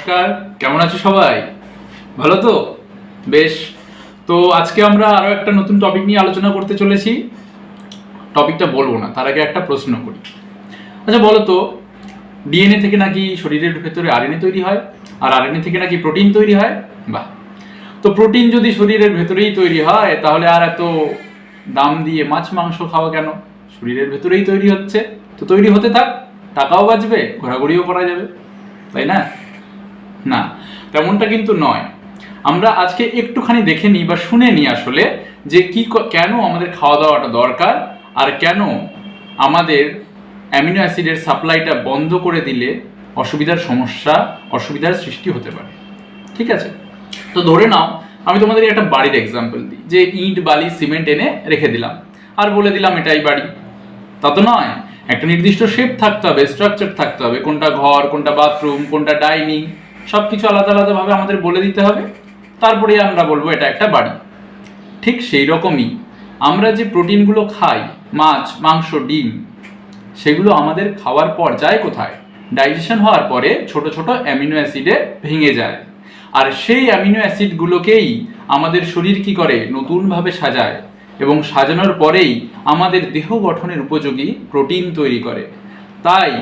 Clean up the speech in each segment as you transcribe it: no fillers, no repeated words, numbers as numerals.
নমস্কার, কেমন আছো সবাই? ভালো তো? বেশ। তো আজকে আমরা আরো একটা নতুন টপিক নিয়ে আলোচনা করতে চলেছি। টপিকটা বলবো না, তার আগে একটা প্রশ্ন করি। আচ্ছা বলো তো, ডিএনএ থেকে নাকি শরীরের ভেতরে আরএনএ তৈরি হয়, আর আরএনএ থেকে নাকি প্রোটিন তৈরি হয়। বাহ। তো প্রোটিন যদি শরীরের ভেতরেই তৈরি হয়, তাহলে আর এত দাম দিয়ে মাছ মাংস খাওয়া কেন? শরীরের ভেতরেই তৈরি হচ্ছে, তো তৈরি হতে থাক, টাকাও বাঁচবে, ঘোরাঘুরিও করা যাবে, তাই না? না, তেমনটা কিন্তু নয়। আমরা আজকে একটুখানি দেখে নিই বা শুনে নিই আসলে যে কেন আমাদের খাওয়া দাওয়াটা দরকার, আর কেন আমাদের অ্যামিনো অ্যাসিডের সাপ্লাইটা বন্ধ করে দিলে অসুবিধার সৃষ্টি হতে পারে। ঠিক আছে, তো ধরে নাও আমি তোমাদের একটা বাড়ির এক্সাম্পল দিই, যে ইট বালি সিমেন্ট এনে রেখে দিলাম আর বলে দিলাম এটাই বাড়ি। তা তো নয়, একটা নির্দিষ্ট শেপ থাকতে হবে, স্ট্রাকচার থাকতে হবে, কোনটা ঘর, কোনটা বাথরুম, কোনটা ডাইনিং, সবকিছু আলাদা আলাদাভাবে আমাদের বলে দিতে হবে, তারপরে আমরা বলবো এটা একটা বাড়ি। ঠিক সেই রকমই আমরা যে প্রোটিনগুলো খাই, মাছ মাংস ডিম, সেগুলো আমাদের খাওয়ার পর যায় কোথায়? ডাইজেশন হওয়ার পরে ছোট ছোট অ্যামিনো অ্যাসিডে ভেঙে যায়, আর সেই অ্যামিনো অ্যাসিডগুলোকেই আমাদের শরীর কি করে? নতুনভাবে সাজায়, এবং সাজানোর পরেই আমাদের দেহ গঠনের উপযোগী প্রোটিন তৈরি করে। তাই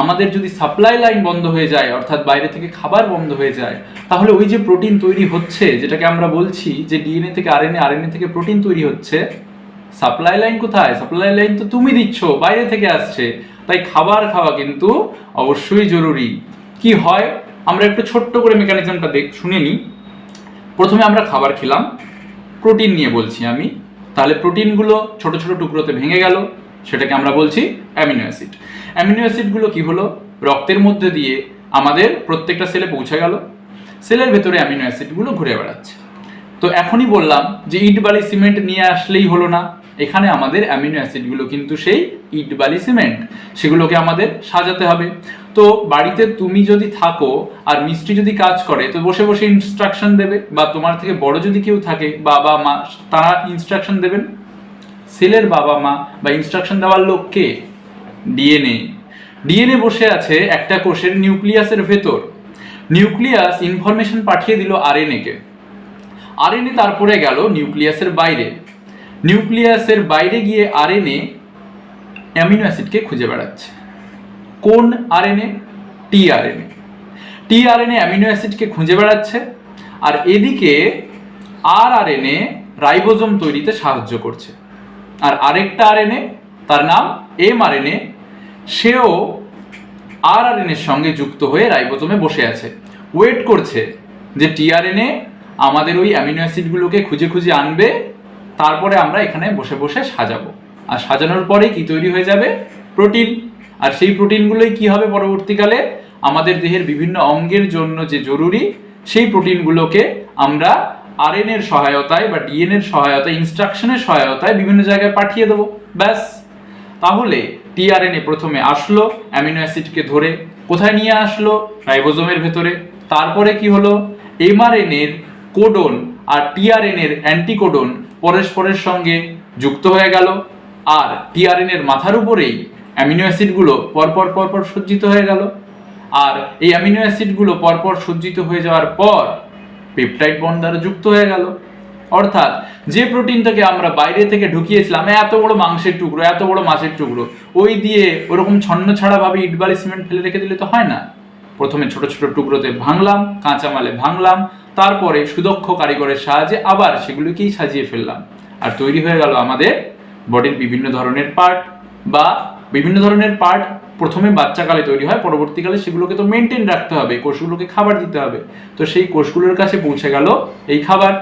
আমাদের যদি সাপ্লাই লাইন বন্ধ হয়ে যায়, অর্থাৎ বাইরে থেকে খাবার বন্ধ হয়ে যায়, তাহলে ওই যে প্রোটিন তৈরি হচ্ছে, যেটাকে আমরা বলছি যে ডিএনএ থেকে আরএনএ, আরএনএ থেকে প্রোটিন তৈরি হচ্ছে, সাপ্লাই লাইন কোথায়? সাপ্লাই লাইন তো তুমি দিচ্ছ, বাইরে থেকে আসছে। তাই খাবার খাওয়া কিন্তু অবশ্যই জরুরি। কি হয় আমরা একটু ছোট্ট করে মেকানিজমটা শুনে নিই। প্রথমে আমরা খাবার খেলাম, প্রোটিন নিয়ে বলছি আমি, তাহলে প্রোটিনগুলো ছোট ছোট টুকরোতে ভেঙে গেল, সেটাকে আমরা বলছি অ্যামিনো অ্যাসিড। অ্যামিনো অ্যাসিডগুলো কি হলো? রক্তের মধ্যে দিয়ে আমাদের প্রত্যেকটা সেলে পৌঁছে গেল, সেলের ভেতরে অ্যামিনো অ্যাসিডগুলো ঘুরে বেড়াচ্ছে। তো এখনই বললাম যে ইট বালি সিমেন্ট নিয়ে আসলেই হলো না, এখানে আমাদের অ্যামিনো অ্যাসিডগুলো কিন্তু সেই ইট বালি সিমেন্ট, সেগুলোকে আমাদের সাজাতে হবে। তো বাড়িতে তুমি যদি থাকো আর মিস্ত্রি যদি কাজ করে, তো বসে বসে ইনস্ট্রাকশন দেবে, বা তোমার থেকে বড় যদি কেউ থাকে, বাবা মা, তারা ইনস্ট্রাকশন দেবেন। সেলের বাবা মা বা ইনস্ট্রাকশন দেওয়ার লোক কে? ডিএনএ। ডিএনএ বসে আছে একটা কোষের নিউক্লিয়াসের ভেতর। নিউক্লিয়াস ইনফরমেশন পাঠিয়ে দিল আরএনএ কে, আরএনএ তারপরে গেল নিউক্লিয়াসের বাইরে। নিউক্লিয়াসের বাইরে গিয়ে আরএনএ অ্যামিনো অ্যাসিডকে খুঁজে বেড়াচ্ছে। কোন আরএনএ? টিআরএনএ। টিআরএনএ অ্যামিনো অ্যাসিডকে খুঁজে বেড়াচ্ছে, আর এদিকে আরআরএনএ রাইবোজোম তৈরিতে সাহায্য করছে। আর আরেকটা আরএনএ, তার নাম এমআরএনএ, সেও আরআরএনএর সঙ্গে যুক্ত হয়ে রাইবোজোমে বসে আছে, ওয়েট করছে যে টিআরএনএ আমাদের ওই অ্যামিনো অ্যাসিডগুলোকে খুঁজে খুঁজে আনবে, তারপরে আমরা এখানে বসে বসে সাজাবো। আর সাজানোর পরে কি তৈরি হয়ে যাবে? প্রোটিন। আর সেই প্রোটিনগুলোই কি হবে পরবর্তীকালে? আমাদের দেহের বিভিন্ন অঙ্গের জন্য যে জরুরি, সেই প্রোটিনগুলোকে আমরা আরএনএর সহায়তায় বা ডিএনএর সহায়তায়, ইনস্ট্রাকশনের সহায়তায় বিভিন্ন জায়গায় পাঠিয়ে দেবো। ব্যাস। তাহলে টিআরএনএ প্রথমে আসলো, অ্যামিনো অ্যাসিডকে ধরে কোথায় নিয়ে আসলো? রাইবোজোমের ভেতরে। তারপরে কি হলো? এমআরএনএর কোডন আর টিআরএনএর অ্যান্টিকোডন পরস্পরের সঙ্গে যুক্ত হয়ে গেল, আর টিআরএনএর মাথার উপরেই অ্যামিনো অ্যাসিডগুলো পরপর পরপর সজ্জিত হয়ে গেল। আর এই অ্যামিনো অ্যাসিডগুলো পরপর সজ্জিত হয়ে যাওয়ার পর পেপটাইড বন্ড দ্বারা যুক্ত হয়ে গেল। অর্থাৎ যে প্রোটিনটাকে আমরা বাইরে থেকে ঢুকিয়েছিলাম, এত বড় মাংসের টুকরো, এত বড় মাছের টুকরো, ওই দিয়ে ওরকম ছন্ন ছাড়া ভাবে ইট বালি সিমেন্ট ফেলে রেখে দিলে তো হয় না। প্রথমে ছোট ছোট টুকরোতে ভাঙলাম, কাঁচামালে ভাঙলাম, তারপরে সুদক্ষ কারিগরের সাহায্যে আবার সেগুলোকেই সাজিয়ে ফেললাম, আর তৈরি হয়ে গেল আমাদের বডির বিভিন্ন ধরনের পার্ট। বা বিভিন্ন ধরনের পার্ট প্রথমে বাচ্চাকালে তৈরি হয়, পরবর্তীকালে সেগুলোকে তো মেনটেন রাখতে হবে, কোষগুলোকে খাবার দিতে হবে, তো সেই কোষগুলোর কাছে পৌঁছে গেল এই খাবার।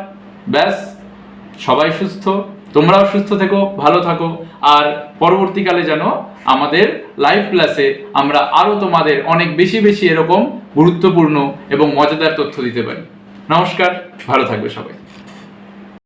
ব্যাস, সবাই সুস্থ, তোমরাও সুস্থ থেকো, ভালো থাকো, আর পরবর্তীকালে যেন আমাদের লাইভ ক্লাসে আমরা আরো তোমাদের অনেক বেশি বেশি এরকম গুরুত্বপূর্ণ এবং মজাদার তথ্য দিতে পারি। নমস্কার, ভালো থাকবে সবাই।